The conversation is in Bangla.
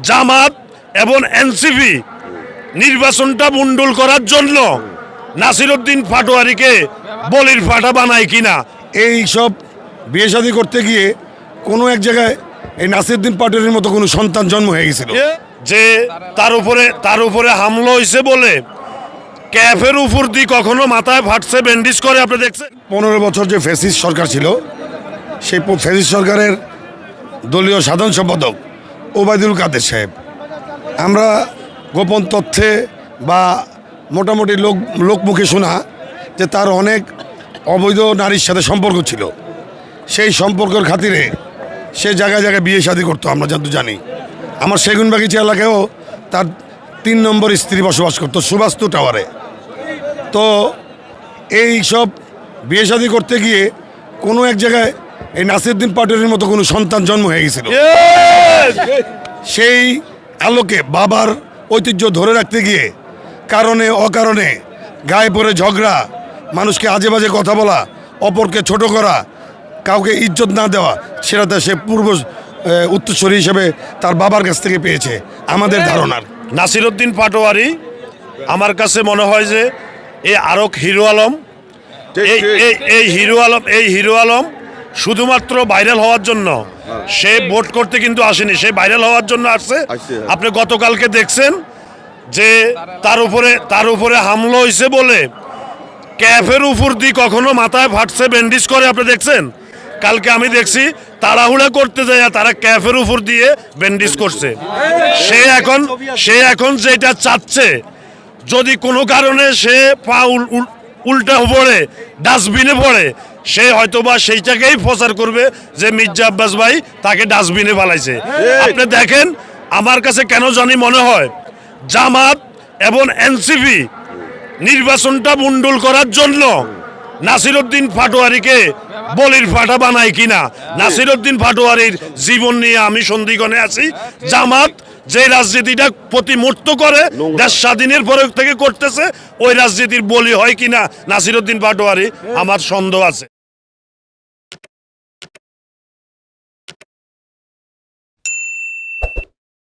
জামাত এবং এনসিপি নির্বাচনটা মুন্ডুল করার জন্য নাসিরউদ্দিন পাটোয়ারিকে বলির ফাটা বানায় কিনা। এই সব বিয়ে শাদী করতে গিয়ে কোনো এক জায়গায় এই নাসিরউদ্দিন পাটোয়ারির মতো কোনো সন্তান জন্ম হয়ে গেছিল যে তার উপরে হামলা হয়েছে বলে ক্যাফের উপর দিয়ে কখনো মাথায় ফাটছে ব্যান্ডিজ করে আপনি দেখছেন। 15 বছর যে ফ্যাসিস্ট সরকার ছিল সেই ফ্যাসিস্ট সরকারের দলীয় সাধারণ সম্পাদক ওবায়দুল কাদের সাহেব, আমরা গোপন তথ্যে বা মোটামুটি লোকমুখে শোনা যে তার অনেক অবৈধ নারীর সাথে সম্পর্ক ছিল। সেই সম্পর্কের খাতিরে সে জায়গায় জায়গায় বিয়ে শাদী করতো, আমরা যত জানি। আমার সেগুনবাগিচা এলাকায়ও তার 3 নম্বর স্ত্রী বসবাস করতো সুবাস্তু টাওয়ারে। তো এই সব বিয়ে শাদী করতে গিয়ে কোনো এক জায়গায় এই নাসিরউদ্দিন পাটোয়ারির মতো কোনো সন্তান জন্ম হয়ে গেছিল। সেই আলোকে বাবার ঐতিহ্য ধরে রাখতে গিয়ে কারণে অকারণে গায়ে পড়ে ঝগড়া, মানুষকে আজে বাজে কথা বলা, অপরকে ছোট করা, কাউকে ইজ্জত না দেওয়া, সেটাতে সে পূর্ব উত্তরসূরি হিসেবে তার বাবার কাছ থেকে পেয়েছে আমাদের ধারণার। নাসিরউদ্দিন পাটোয়ারি আমার কাছে মনে হয় যে এই আরক হিরো আলম, এই হিরো আলম শুধুমাত্র ভাইরাল হওয়ার জন্য সে ভোট করতে কিন্তু আসেনি, সে ভাইরাল হওয়ার জন্য আসছে। আপনি গতকালকে দেখছেন যে তার উপরে হামলা হয়েছে বলে ক্যাফের উপর দিয়ে কখনো মাথায় ফাটছে ব্যান্ডিজ করে আপনি দেখছেন। কালকে আমি দেখছি তাড়াহুড়া করতে যায় তারা ক্যাফের উপর দিয়ে ব্যান্ডিজ করছে। সে এখন যেটা চাচ্ছে, যদি কোনো কারণে সে পা উল্টা পড়ে ডাস্টবিনে পড়ে, সে হয়তোবা সেইটাকেই প্রচার করবে যে মির্জা আব্বাস ভাই তাকে ডাস্টবিনে ফেলাইছে। আপনি দেখেন, আমার কাছে কেন জানি মনে হয় জামাত এবং এনসিপি নির্বাচনটা মুন্ডুল করার জন্য নাসিরউদ্দিন পাটোয়ারিকে বলির ফাটা বানায় কিনা। নাসিরউদ্দিন পাটোয়ারির জীবন নিয়ে আমি সন্দিগ্ধে আছি। জামাত যে রাজনীতিটা প্রতিমূর্ত করে দেশ স্বাধীনের পরে থেকে করতেছে, ওই রাজনীতির বলি হয় কিনা নাসিরউদ্দিন পাটোয়ারি, আমার সন্দেহ আছে।